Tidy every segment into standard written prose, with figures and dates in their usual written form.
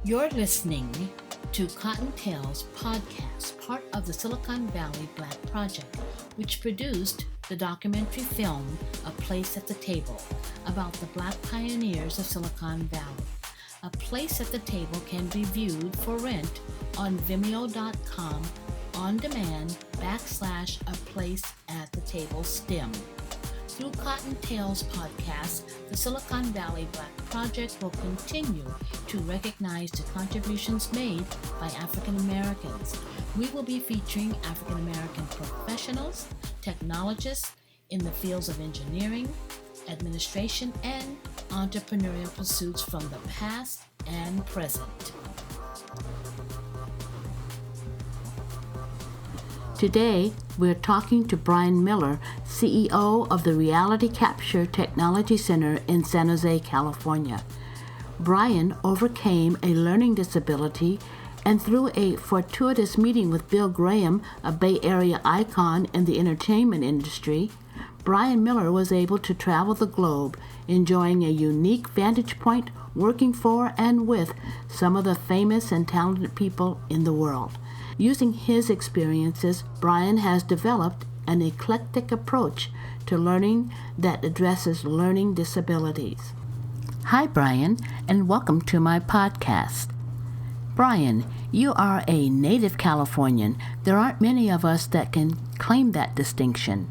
You're listening to Cottontail's podcast, part of the Silicon Valley Black Project, which produced the documentary film A Place at the Table about the Black pioneers of Silicon Valley. A Place at the Table can be viewed for rent on Vimeo.com on demand /A Place at the Table STEM. Through Cottontail's podcast, the Silicon Valley Black Project will continue to recognize the contributions made by African Americans. We will be featuring African American professionals, technologists in the fields of engineering, administration, and entrepreneurial pursuits from the past and present. Today, we're talking to Brian Miller, CEO of the Reality Capture Technology Center in San Jose, California. Brian overcame a learning disability, and through a fortuitous meeting with Bill Graham, a Bay Area icon in the entertainment industry, Brian Miller was able to travel the globe, enjoying a unique vantage point, working for and with some of the famous and talented people in the world. Using his experiences, Brian has developed an eclectic approach to learning that addresses learning disabilities. Hi, Brian, and welcome to my podcast. Brian, you are a native Californian. There aren't many of us that can claim that distinction.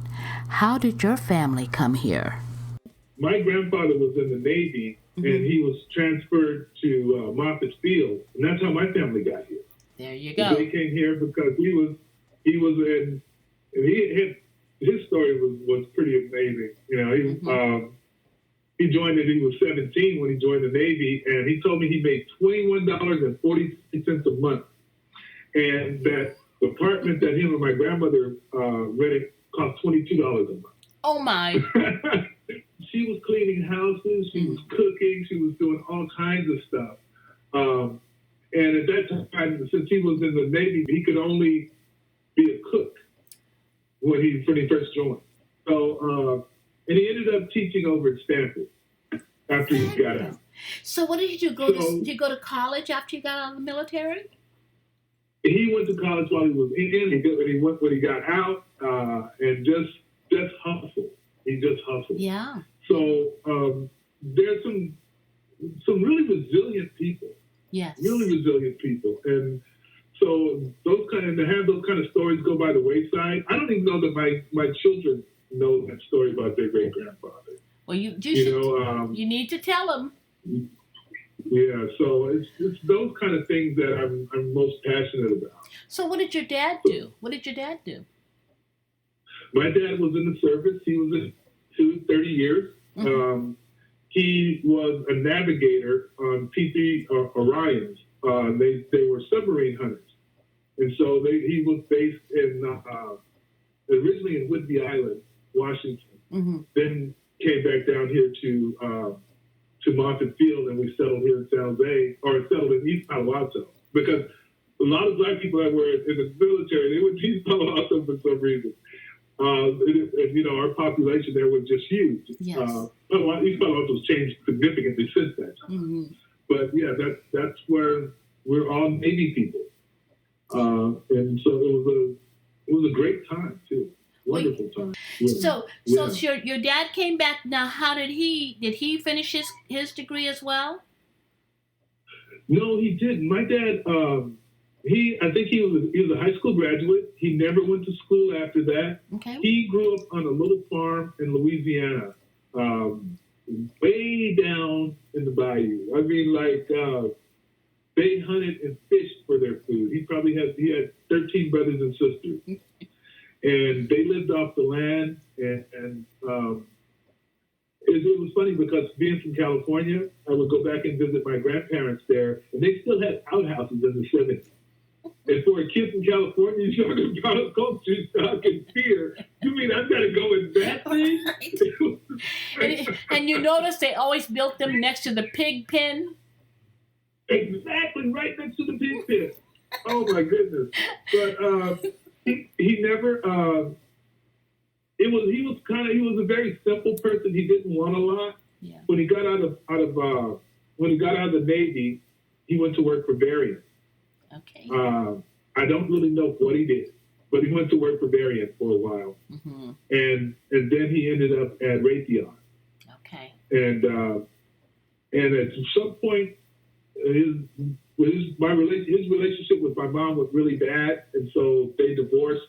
How did your family come here? My grandfather was in the Navy, and he was transferred to Moffett Field, and that's how my family got here. There you go. They came here because he was in, and his story was pretty amazing. You know, he joined it. He was 17 when he joined the Navy, and he told me he made $21.40 a month, and that the apartment that him and my grandmother rented cost $22 a month. Oh my! She was cleaning houses. She was cooking. She was doing all kinds of stuff. And at that time, since he was in the Navy, he could only be a cook when he first joined. So, and he ended up teaching over at Stanford after he got out. So what did you do? Did you go to college after you got out of the military? He went to college while he was in. He went when he got out, and just hustled. He just hustled. Yeah. So there's some really resilient people. Yes. Really resilient people. And so to have those kind of stories go by the wayside, I don't even know that my children know that story about their great grandfather. Well, you need to tell them. Yeah, so it's those kind of things that I'm most passionate about. So what did your dad do? My dad was in the service. He was in 30 years. Mm-hmm. He was a navigator on P3 Orions. They were submarine hunters. And so he was based originally in Whidbey Island, Washington. Then came back down here to Moffett Field, and we settled here in San Jose, or settled in East Palo Alto. Because a lot of black people that were in the military, they went to East Palo Alto for some reason. Our population there was just huge. Yes. East Palo Alto's changed significantly since that time. But yeah, that's where we're all Navy people, and so it was a great time too, wonderful time. Yeah. So your dad came back. Now, how did he finish his degree as well? No, he didn't. My dad, I think he was a high school graduate. He never went to school after that. Okay. He grew up on a little farm in Louisiana, way down in the bayou. I mean, they hunted and fished for their food. He had 13 brothers and sisters, and they lived off the land. And it was funny because being from California, I would go back and visit my grandparents there, and they still had outhouses in the 70s. And for a kid from California, you're talking about culture shock and fear. You mean I've got to go in that thing? and you notice they always built them next to the pig pen? Exactly, right next to the pig pen. Oh, my goodness. But he never... He was a very simple person. He didn't want a lot. Yeah. When he got out of the Navy, he went to work for Varian. Okay. I don't really know what he did, but he went to work for Varian for a while. Mm-hmm. And then he ended up at Raytheon. Okay. And at some point, his relationship with my mom was really bad, and so they divorced.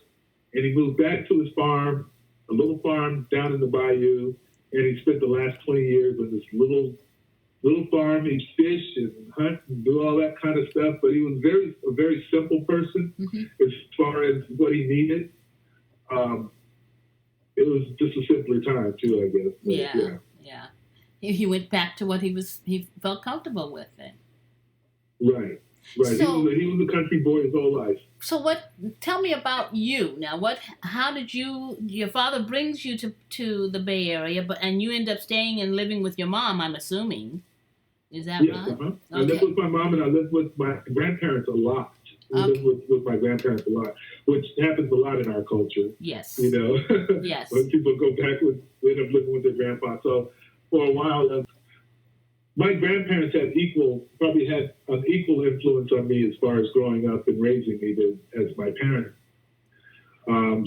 And he moved back to his farm, a little farm down in the bayou, and he spent the last 20 years on this little farm. He'd fish and hunt and do all that kind of stuff, but he was a very simple person as far as what he needed. It was just a simpler time too, I guess. But, yeah. He went back to what he felt comfortable with then. Right. So, he was a country boy his whole life. So tell me about you now. How did your father brings you to the Bay Area, and you end up staying and living with your mom, I'm assuming. Is that yes, right? Uh-huh. Okay. I lived with my mom and I lived with my grandparents a lot. We lived with my grandparents a lot, which happens a lot in our culture. Yes. You know? Yes. When people go back we end up living with their grandpa. So for a while, my grandparents probably had an equal influence on me as far as growing up and raising me as my parents.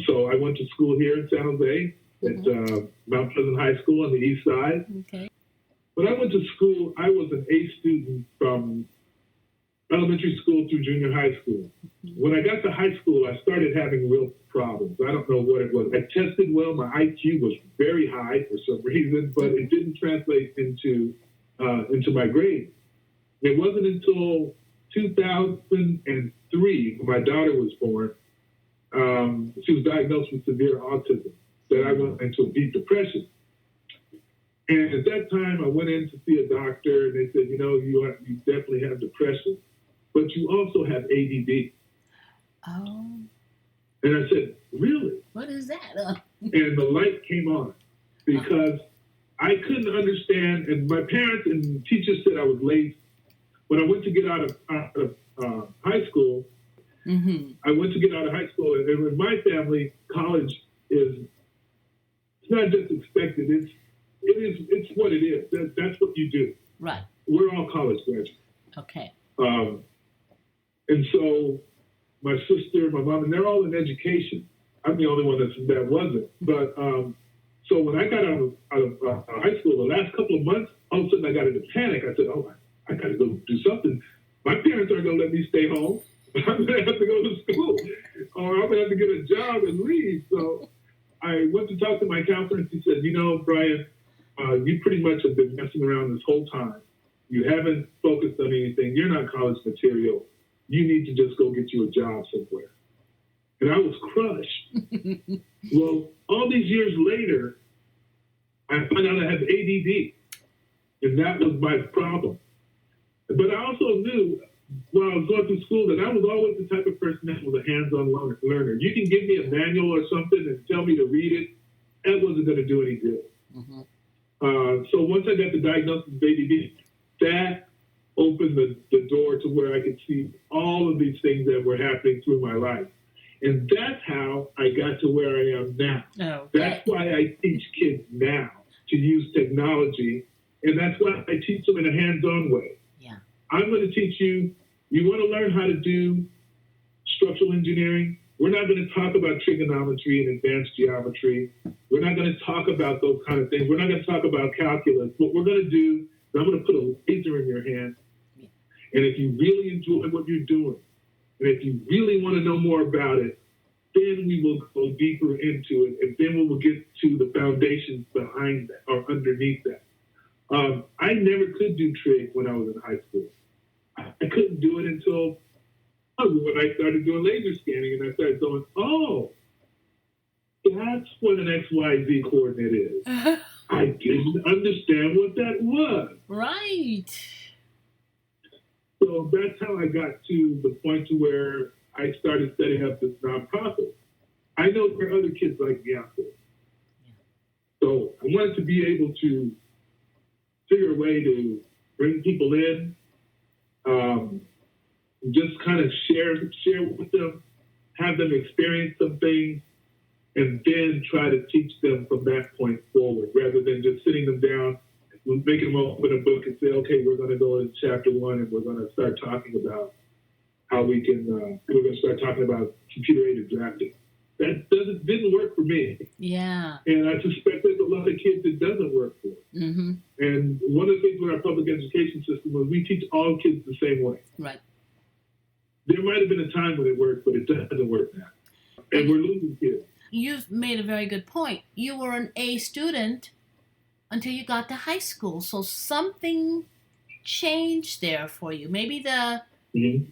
So I went to school here in San Jose at Mount Pleasant High School on the east side. Okay. When I went to school, I was an A student from elementary school through junior high school. When I got to high school, I started having real problems. I don't know what it was. I tested well. My IQ was very high for some reason, but it didn't translate into my grades. It wasn't until 2003, when my daughter was born, she was diagnosed with severe autism, that I went into a deep depression. And at that time, I went in to see a doctor, and they said, you definitely have depression, but you also have ADD. Oh. And I said, really? What is that? And the light came on, because I couldn't understand, and my parents and teachers said I was lazy. When I went to get out of high school, I went to get out of high school, and in my family, college it's not just expected, it's what it is. That's what you do. Right. We're all college graduates. Okay. And so my sister, my mom, and they're all in education. I'm the only one that wasn't. But so when I got out of high school, the last couple of months, all of a sudden I got into panic. I said, oh, I got to go do something. My parents aren't going to let me stay home. I'm going to have to go to school, or I'm going to have to get a job and leave. So I went to talk to my counselor, and she said, Brian, you pretty much have been messing around this whole time. You haven't focused on anything. You're not college material. You need to just go get you a job somewhere. And I was crushed. Well, all these years later, I found out I have ADD, and that was my problem. But I also knew while I was going through school that I was always the type of person that was a hands-on learner. You can give me a manual or something and tell me to read it, that wasn't going to do any good. So once I got the diagnosis of ADD, that opened the door to where I could see all of these things that were happening through my life. And that's how I got to where I am now. Oh, that's why I teach kids now to use technology, and that's why I teach them in a hands-on way. Yeah. I'm going to teach you want to learn how to do structural engineering? We're not going to talk about trigonometry and advanced geometry. We're not going to talk about those kind of things. We're not going to talk about calculus. What we're going to do is I'm going to put a laser in your hand, and if you really enjoy what you're doing, and if you really want to know more about it, then we will go deeper into it, and then we will get to the foundations behind that or underneath that. I never could do trig when I was in high school. I couldn't do it until when I started doing laser scanning, and I started going, oh, that's what an XYZ coordinate is. I didn't understand what that was. Right. So that's how I got to the point to where I started setting up this nonprofit. I know there are other kids like me out there. So I wanted to be able to figure a way to bring people in, just kind of share with them, have them experience some things, and then try to teach them from that point forward, rather than just sitting them down and making them open a book and say, okay, we're going to go in chapter 1 and we're going to start talking about how we can, we're going to start talking about computer-aided drafting. That didn't work for me. Yeah. And I suspect there's a lot of kids it doesn't work for. Mm-hmm. And one of the things with our public education system is we teach all kids the same way. Right. There might have been a time when it worked, but it doesn't work now. And we're losing kids. You've made a very good point. You were an A student until you got to high school. So something changed there for you. Maybe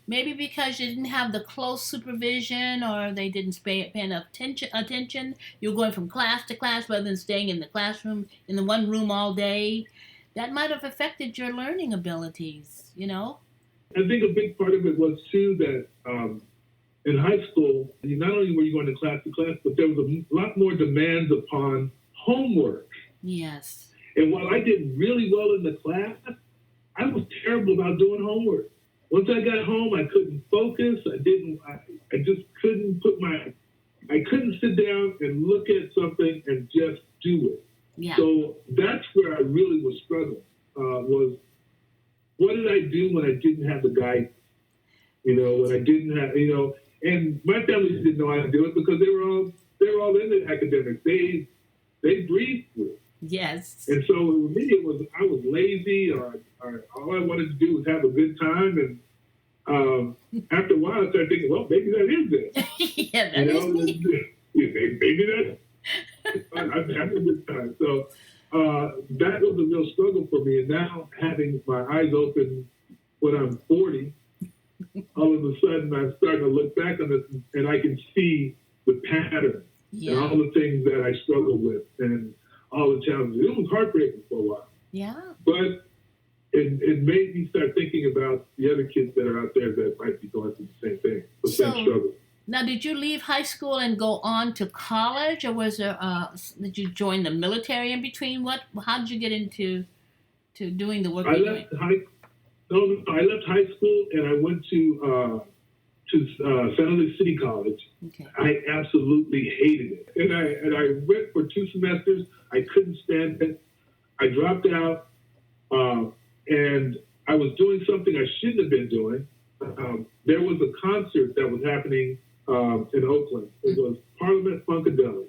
maybe because you didn't have the close supervision, or they didn't pay enough attention. You were going from class to class rather than staying in the classroom, in the one room all day. That might have affected your learning abilities, you know? I think a big part of it was, too, that in high school, not only were you going to class, but there was a lot more demands upon homework. Yes. And while I did really well in the class, I was terrible about doing homework. Once I got home, I couldn't focus. I just couldn't I couldn't sit down and look at something and just do it. Yeah. So that's where I really was struggling, was what did I do when I didn't have the guidance? When I didn't have, and my family didn't know how to do it because they were all in the academics. They breathed through it. Yes. And so with me, I was lazy, or all I wanted to do was have a good time. And after a while, I started thinking, well, maybe that is it. Yeah, that is me. Maybe I'm having a good time. So that was a real struggle for me. And now having my eyes open when I'm 40, all of a sudden I'm starting to look back on this and I can see the pattern and all the things that I struggled with and all the challenges. It was heartbreaking for a while. Yeah. But it made me start thinking about the other kids that are out there that might be going through the same thing, the same struggle. Now, did you leave high school and go on to college, or was there? Did you join the military in between? How did you get into doing the work you're doing? I left high school and I went to San Jose City College. Okay. I absolutely hated it, and I went for 2 semesters. I couldn't stand it. I dropped out, and I was doing something I shouldn't have been doing. There was a concert that was happening in Oakland. It was Parliament Funkadelic.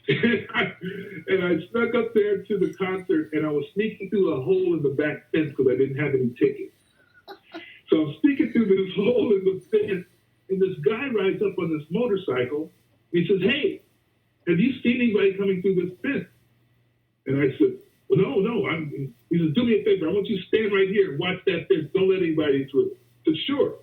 And I snuck up there to the concert, and I was sneaking through a hole in the back fence because I didn't have any tickets. So I'm sneaking through this hole in the fence, and this guy rides up on this motorcycle. And he says, "Hey, have you seen anybody coming through this fence?" And I said, "Well, no. He says, "Do me a favor. I want you to stand right here and watch that fence. Don't let anybody through." I said, "Sure."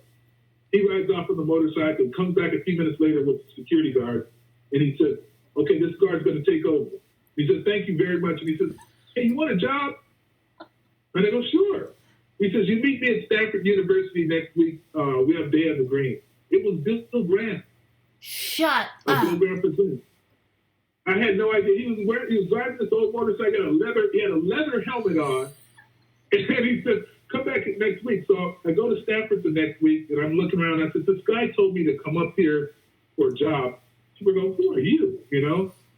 He rides off on the motorcycle, comes back a few minutes later with the security guard, and he said, "Okay, this guard's going to take over." He said, "Thank you very much." And he says, "Hey, you want a job?" And I go, "Sure." He says, "You meet me at Stanford University next week. We have Day on the Green." It was Bill Graham. Shut up. Bill Graham presented. I had no idea. He was driving this old motorcycle. He had a leather helmet on. And he said, "Come back next week." So I go to Stanford the next week, and I'm looking around. I said, "This guy told me to come up here for a job." We're going, "Who are you?"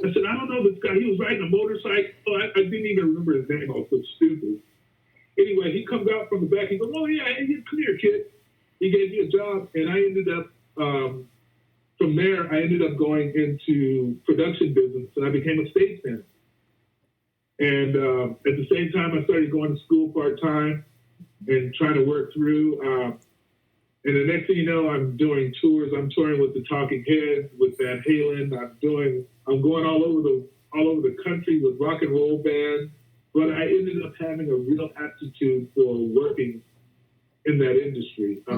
I said, "I don't know this guy. He was riding a motorcycle." I didn't even remember his name. I was so stupid. Anyway, he comes out from the back. He goes, "Oh, yeah, hey, come here, kid." He gave me a job, and I ended up, from there, I ended up going into production business, and I became a stage manager. And at the same time, I started going to school part-time and trying to work through. And the next thing you know, I'm doing tours. I'm touring with the Talking Heads, with Van Halen. I'm going all over the country with rock and roll bands. But I ended up having a real aptitude for working in that industry. I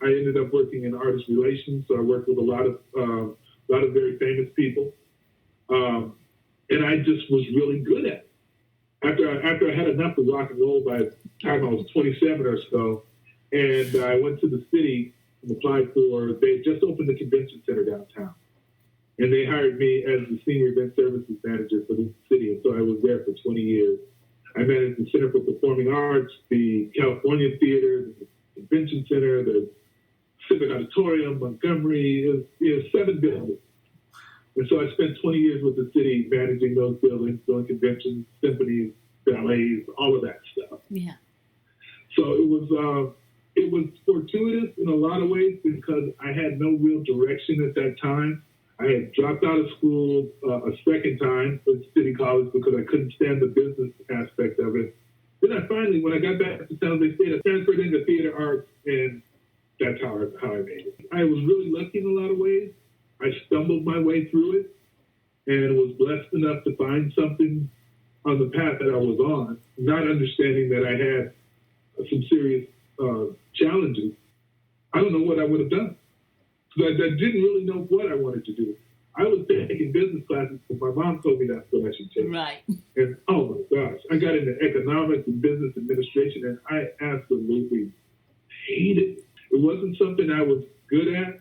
ended up working in artist relations, so I worked with a lot of very famous people, and I just was really good at it. After I had enough of rock and roll by the time I was 27 or so, and I went to the city and applied they had just opened the convention center downtown, and they hired me as the senior event services manager for the city, and so I was there for 20 years. I managed the Center for Performing Arts, the California Theater, the Convention Center, the Civic Auditorium, Montgomery. It was 7 buildings. And so I spent 20 years with the city managing those buildings, doing conventions, symphonies, ballets, all of that stuff. Yeah. So it was fortuitous in a lot of ways because I had no real direction at that time. I had dropped out of school a second time at City College because I couldn't stand the business aspect of it. Then I finally, when I got back to San Jose State, I transferred into theater arts, and that's how I made it. I was really lucky in a lot of ways. I stumbled my way through it and was blessed enough to find something on the path that I was on, not understanding that I had some serious challenges. I don't know what I would have done. I didn't really know what I wanted to do. I was taking business classes because my mom told me that's what I should take. Right. And oh my gosh, I got into economics and business administration, and I absolutely hated it. It wasn't something I was good at.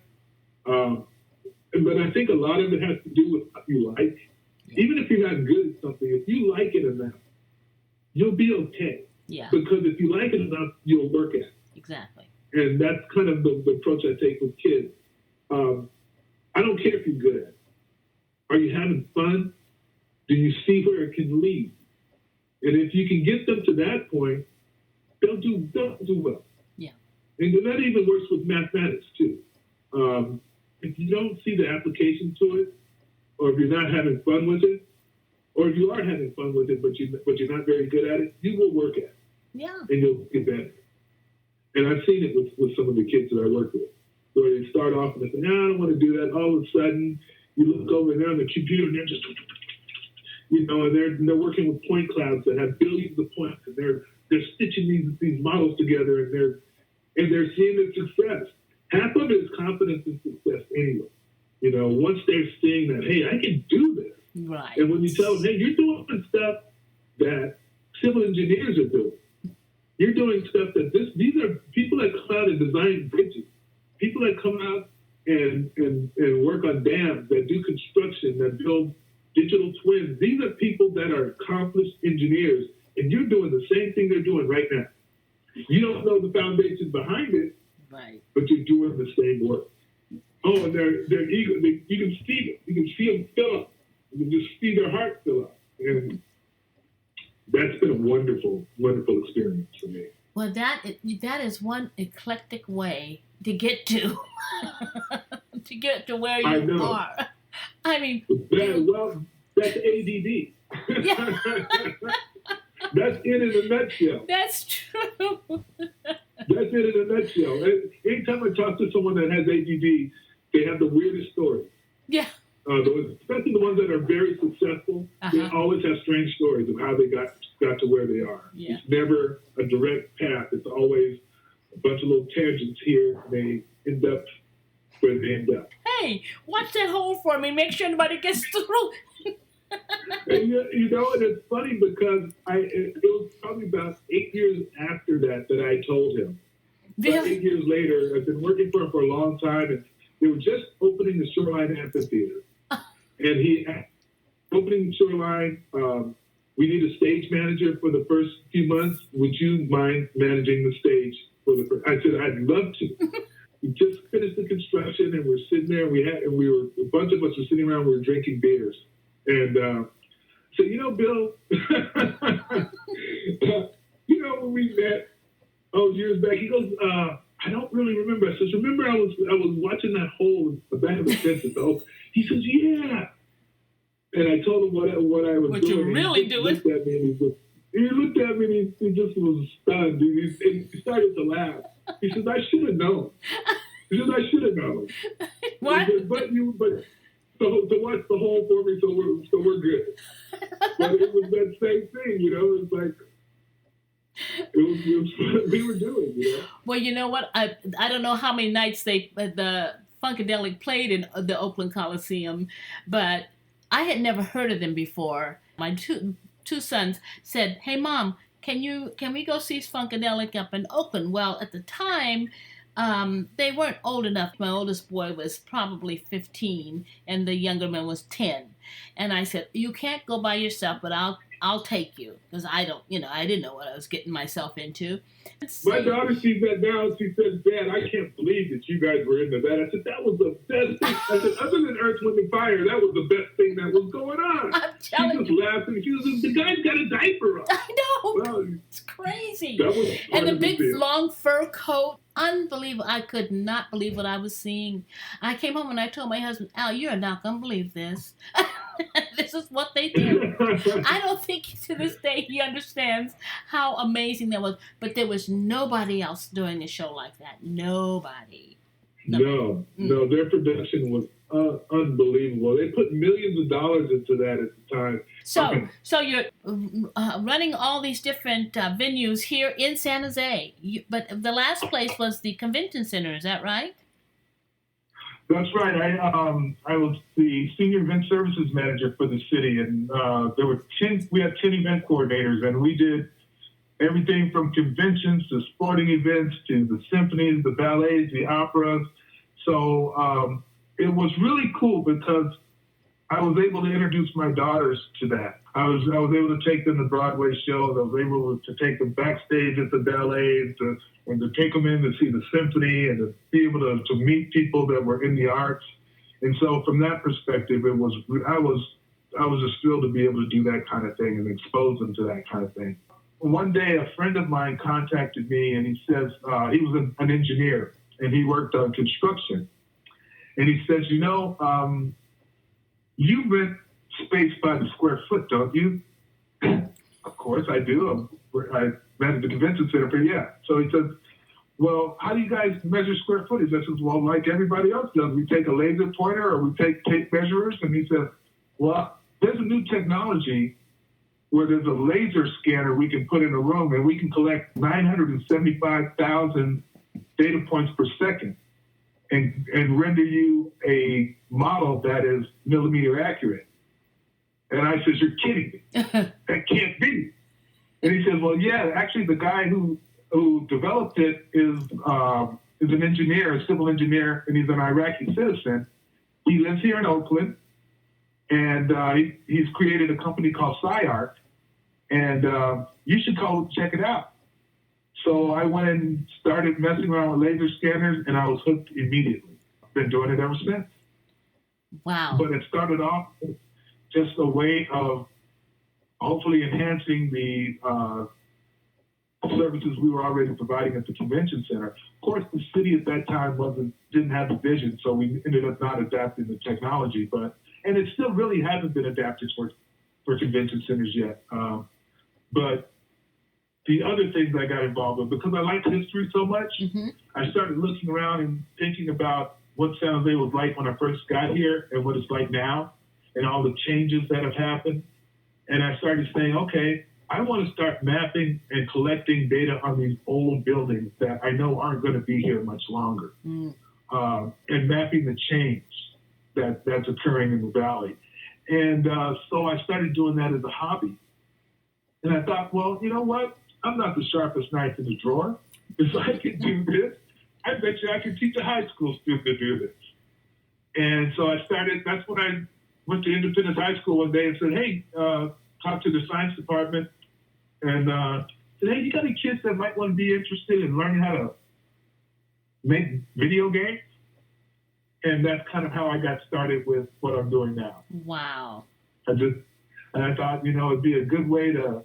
But I think a lot of it has to do with what you like. Yeah. Even if you're not good at something, if you like it enough, you'll be okay. Yeah. Because if you like it enough, you'll work at it. Exactly. And that's kind of the approach I take with kids. I don't care if you're good at it. Are you having fun? Do you see where it can lead? And if you can get them to that point, they'll do well. Yeah. And that even works with mathematics too. If you don't see the application to it, or if you're not having fun with it, or if you are having fun with it, but you're not very good at it, you will work at it. Yeah. And you'll get better. And I've seen it with some of the kids that I work with, where they start off and they say, "No, I don't want to do that." All of a sudden, you look over there on the computer and they're just, and they're working with point clouds that have billions of points, and they're stitching these models together, and they're seeing the success. Half of it is confidence and success anyway. Once they're seeing that, hey, I can do this. Right. And when you tell them, hey, you're doing stuff that civil engineers are doing. You're doing stuff that these are people that come out and design bridges, people that come out and work on dams, that do construction, that build digital twins. These are people that are accomplished engineers, and you're doing the same thing they're doing right now. You don't know the foundation behind it, right? But you're doing the same work. Oh, and they're eager. You can see it. You can see them fill up. You can just see their heart fill up. And that's been a wonderful, wonderful experience for me. Well, that is one eclectic way to get to where you are. I mean, that's ADD. Yeah. That's it in a nutshell. That's true. That's it in a nutshell. Anytime I talk to someone that has ADD, they have the weirdest stories. Yeah. Especially the ones that are very successful, They always have strange stories of how they got to where they are. Yeah. It's never a direct path. It's always a bunch of little tangents here, and they end up where they end up. Hey, watch that hole for me. Make sure nobody gets through. And and it's funny because it was probably about 8 years after that I told him. Really? About 8 years later, I've been working for him for a long time, and they were just opening the Shoreline Amphitheater. And he opening the Shoreline, we need a stage manager for the first few months. Would you mind managing the stage for the first? I said, I'd love to. We just finished the construction, and we're sitting there, a bunch of us were sitting around, we were drinking beers. And so, Bill, when we met, years back, he goes, I don't really remember. I says, remember I was watching that hole in the back of the fence. He says, yeah. And I told him what I was what doing. What you really doing? He looked at me and he just was stunned. He started to laugh. He says, I should have known. He says, I should have known. What? So watch the hole for me, so we're good. But it was that same thing, It's like it was what we were doing, Well, you know what? I don't know how many nights the Funkadelic played in the Oakland Coliseum, but I had never heard of them before. My two sons said, "Hey, Mom, can we go see Funkadelic up in Oakland?" Well, at the time, they weren't old enough. My oldest boy was probably 15, and the younger man was 10. And I said, "You can't go by yourself, but I'll I'll take you because I don't, I didn't know what I was getting myself into. Let's My see. daughter sees that now. She says, "Dad, I can't believe that you guys were into that." I said, "That was the best thing." I said, "Other than Earth, Wind, and Fire, that was the best thing that was going on." I'm She telling was you. laughing. She was, "The guy's got a diaper on." I know. Well, It's crazy. that was part And the of the big deal. long fur coat. Unbelievable. I could not believe what I was seeing. I came home and I told my husband, Al, you're not going to believe this. This is what they do. I don't think to this day he understands how amazing that was. But there was nobody else doing a show like that. Nobody. No, their production was unbelievable. They put millions of dollars into that at the time. So you're running all these different venues here in San Jose, but the last place was the convention center. Is that right? That's right. I was the senior event services manager for the city, and we had 10 event coordinators, and we did everything from conventions to sporting events to the symphonies, the ballets, the operas. So it was really cool because I was able to introduce my daughters to that. I was able to take them to Broadway shows. I was able to take them backstage at the ballets and to take them in to see the symphony and to be able to meet people that were in the arts. And so from that perspective, I was just thrilled to be able to do that kind of thing and expose them to that kind of thing. One day, a friend of mine contacted me, and he says he was an engineer, and he worked on construction. And he says, you rent space by the square foot, don't you? Of course I do. I rented the convention center for, yeah. So he says, well, how do you guys measure square footage? I says, well, like everybody else does. We take a laser pointer or we take tape measurers. And he says, well, there's a new technology where there's a laser scanner we can put in a room and we can collect 975,000 data points per second and render you a model that is millimeter accurate. And I says, you're kidding me. That can't be. And he says, well, yeah, actually the guy who developed it is an engineer, a civil engineer, and he's an Iraqi citizen. He lives here in Oakland. And he's created a company called SciArt, and you should check it out. So I went and started messing around with laser scanners, and I was hooked immediately. Been doing it ever since. Wow. But it started off just a way of hopefully enhancing the services we were already providing at the convention center. Of course, the city at that time didn't have the vision, so we ended up not adapting the technology, and it still really hasn't been adapted for convention centers yet. But the other things I got involved with, because I like history so much, I started looking around and thinking about what San Jose was like when I first got here and what it's like now and all the changes that have happened. And I started saying, okay, I want to start mapping and collecting data on these old buildings that I know aren't going to be here much longer, and mapping the change that's occurring in the valley. And so I started doing that as a hobby. And I thought, well, you know what? I'm not the sharpest knife in the drawer. If I can do this, I bet you I can teach a high school student to do this. And so that's when I went to Independence High School one day and said, hey, talked to the science department and said, hey, you got any kids that might want to be interested in learning how to make video games? And that's kind of how I got started with what I'm doing now. Wow. And I thought, it'd be a good way to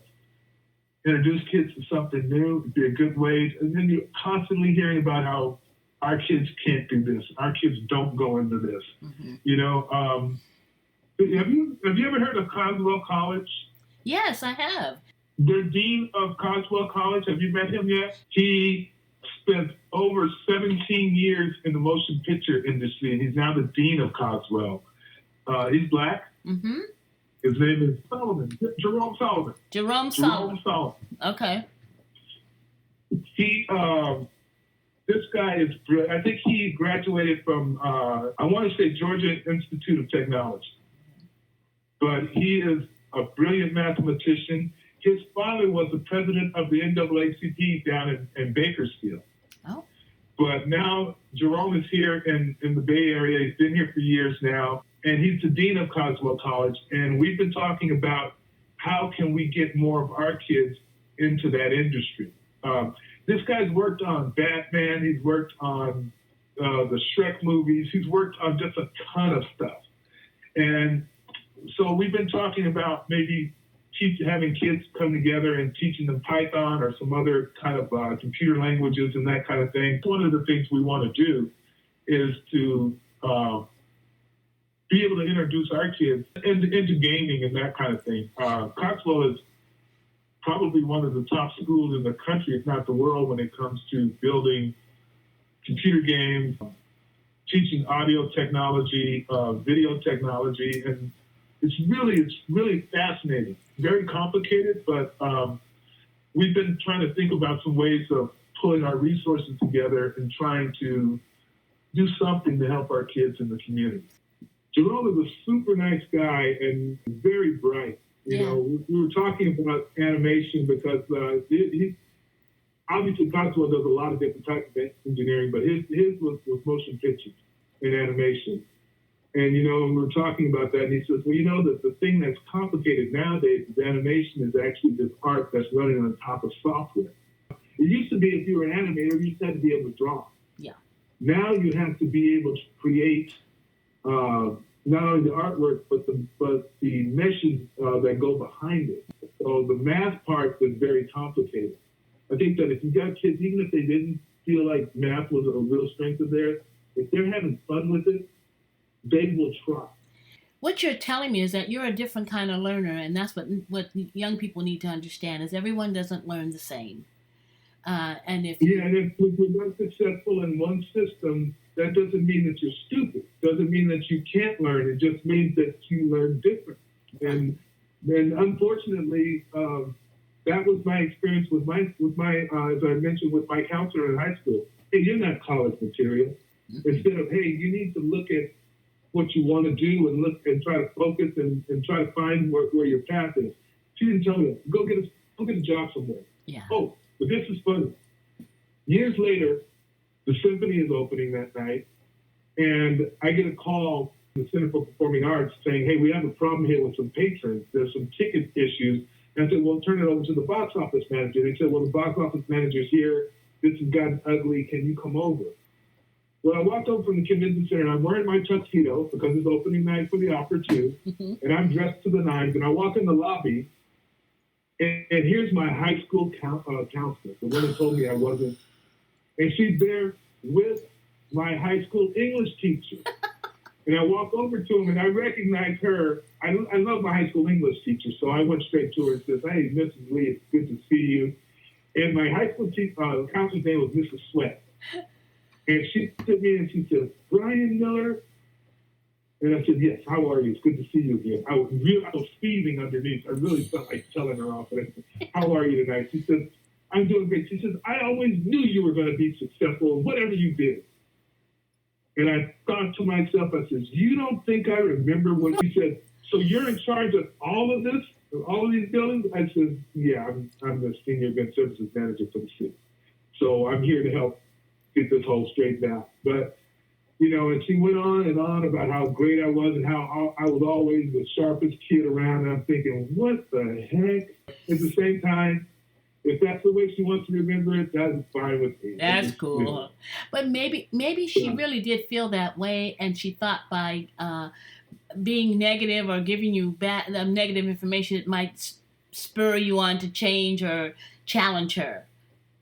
introduce kids to something new. It'd be a good way. And then you're constantly hearing about how our kids can't do this. Our kids don't go into this. Have you ever heard of Coswell College? Yes, I have. The dean of Coswell College, have you met him yet? He spent over 17 years in the motion picture industry, and he's now the dean of Coswell. He's Black. Mm-hmm. His name is Jerome Sullivan. Jerome Sullivan. Okay. This guy is brilliant. I think he graduated from, I want to say Georgia Institute of Technology. But he is a brilliant mathematician. His father was the president of the NAACP down in Bakersfield. Oh. But now Jerome is here in the Bay Area. He's been here for years now. And he's the dean of Coswell College. And we've been talking about how can we get more of our kids into that industry? This guy's worked on Batman. He's worked on the Shrek movies. He's worked on just a ton of stuff. And so we've been talking about maybe having kids come together and teaching them Python or some other kind of computer languages and that kind of thing. One of the things we want to do is to be able to introduce our kids into gaming and that kind of thing. Coxwell is probably one of the top schools in the country, if not the world, when it comes to building computer games, teaching audio technology, video technology, and it's really fascinating. Very complicated, but we've been trying to think about some ways of pulling our resources together and trying to do something to help our kids in the community. Jerome is a super nice guy and very bright. You know, we were talking about animation because he obviously Coxwell does a lot of different types of engineering, but his was motion pictures and animation. And, you know, we were talking about that, and he says, well, you know, the thing that's complicated nowadays is animation is actually this art that's running on top of software. It used to be if you were an animator, you just had to be able to draw. Yeah. Now you have to be able to create not only the artwork, but the meshes that go behind it. So the math part is very complicated. I think that if you got kids, even if they didn't feel like math was a real strength of theirs, if they're having fun with it, they will try. What you're telling me is that you're a different kind of learner, and that's what young people need to understand, is everyone doesn't learn the same. And if you're not successful in one system, that doesn't mean that you're stupid. Doesn't mean that you can't learn. It just means that you learn different. And unfortunately, that was my experience with my as I mentioned, with my counselor in high school. Hey, you're not college material. Mm-hmm. Instead of, hey, you need to look at what you want to do and look and try to focus and try to find where your path is. She didn't tell me, go get a job somewhere. Yeah. Oh, but this is funny. Years later, the symphony is opening that night, and I get a call from the Center for Performing Arts saying, hey, we have a problem here with some patrons. There's some ticket issues. And I said, well, turn it over to the box office manager. They said, well, the box office manager's here. This has gotten ugly. Can you come over? Well, I walked over from the convention center, and I'm wearing my tuxedo because it's opening night for the opera, too. Mm-hmm. And I'm dressed to the nines, and I walk in the lobby, and here's my high school counselor, the one who told me I wasn't. And she's there with my high school English teacher. And I walk over to him, and I recognize her. I love my high school English teacher, so I went straight to her and says, hey, Mrs. Lee, it's good to see you. And my high school counselor's name was Mrs. Sweat. And she looked at me and she said, Brian Miller? And I said, yes, how are you? It's good to see you again. I was seething underneath. I really felt like telling her off. And I said, how are you tonight? She said, I'm doing great. She says, I always knew you were going to be successful in whatever you did. And I thought to myself, I said, you don't think I remember when she said, so you're in charge of all of this, of all of these buildings? I said, yeah, I'm the senior event services manager for the city. So I'm here to help get this whole straightened out. But, you know, and she went on and on about how great I was and how I was always the sharpest kid around. And I'm thinking, what the heck? At the same time, if that's the way she wants to remember it, that's fine with me. That's cool. You know. But maybe she really did feel that way, and she thought by being negative or giving you negative information, it might spur you on to change or challenge her.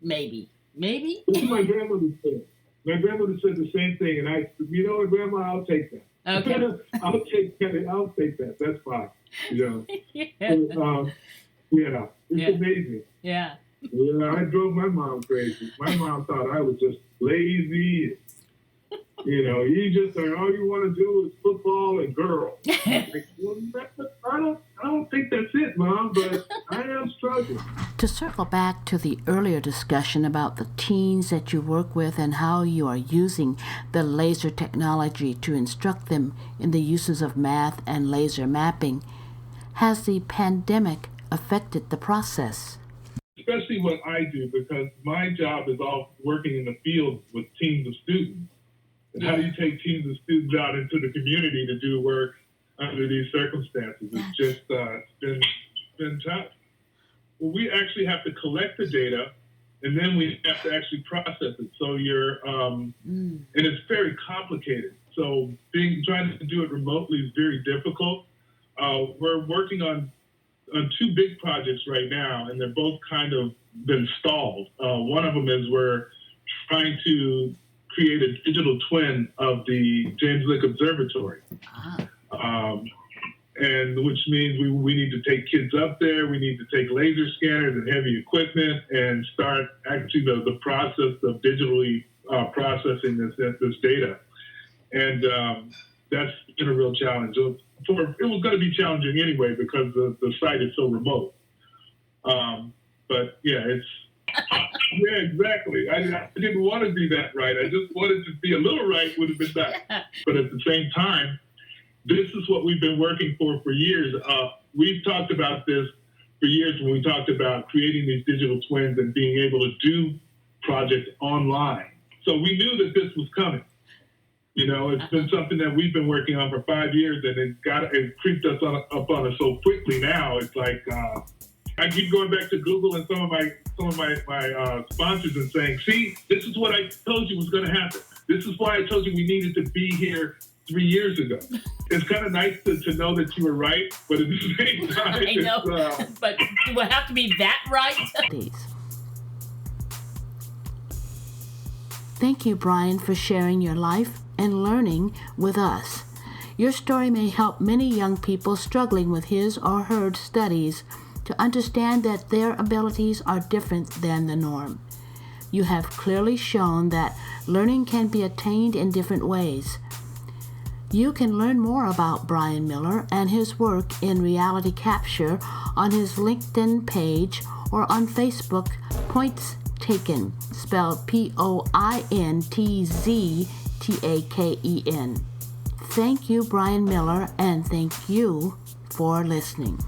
Maybe. This is my grandmother said. My grandmother said the same thing, and I said, you know what, Grandma, I'll take that. Okay. I'll take that. That's fine. You know. Yeah. It's amazing. Yeah. I drove my mom crazy. My mom thought I was just lazy. You know, all you want to do is football and girls. Like, well, I don't think that's it, Mom, but I am struggling. To circle back to the earlier discussion about the teens that you work with and how you are using the laser technology to instruct them in the uses of math and laser mapping, has the pandemic affected the process? Especially what I do, because my job is all working in the field with teams of students. And how do you take teams of students out into the community to do work under these circumstances? It's just been tough. Well, we actually have to collect the data, and then we have to actually process it. So and it's very complicated. So trying to do it remotely is very difficult. We're working on two big projects right now, and they're both kind of been stalled. One of them is we're trying to create a digital twin of the James Lick Observatory. And which means we need to take kids up there, we need to take laser scanners and heavy equipment and start actually the process of digitally processing this data. And that's been a real challenge. It was going to be challenging anyway because the site is so remote. But yeah, yeah, exactly. I didn't want to be that right. I just wanted to be a little right would have been nice. But at the same time, this is what we've been working for years. We've talked about this for years when we talked about creating these digital twins and being able to do projects online. So we knew that this was coming. You know, it's been something that we've been working on for 5 years, and it creeped us up on us so quickly now. It's like I keep going back to Google and some of my sponsors and saying, see, this is what I told you was going to happen. This is why I told you we needed to be here 3 years ago. It's kind of nice to know that you were right, but at the same time, I know, but do I have to be that right? Thank you, Brian, for sharing your life and learning with us. Your story may help many young people struggling with his or her studies to understand that their abilities are different than the norm. You have clearly shown that learning can be attained in different ways. You can learn more about Brian Miller and his work in reality capture on his LinkedIn page or on Facebook, Points Taken, spelled POINTZTAKEN. Thank you, Brian Miller, and thank you for listening.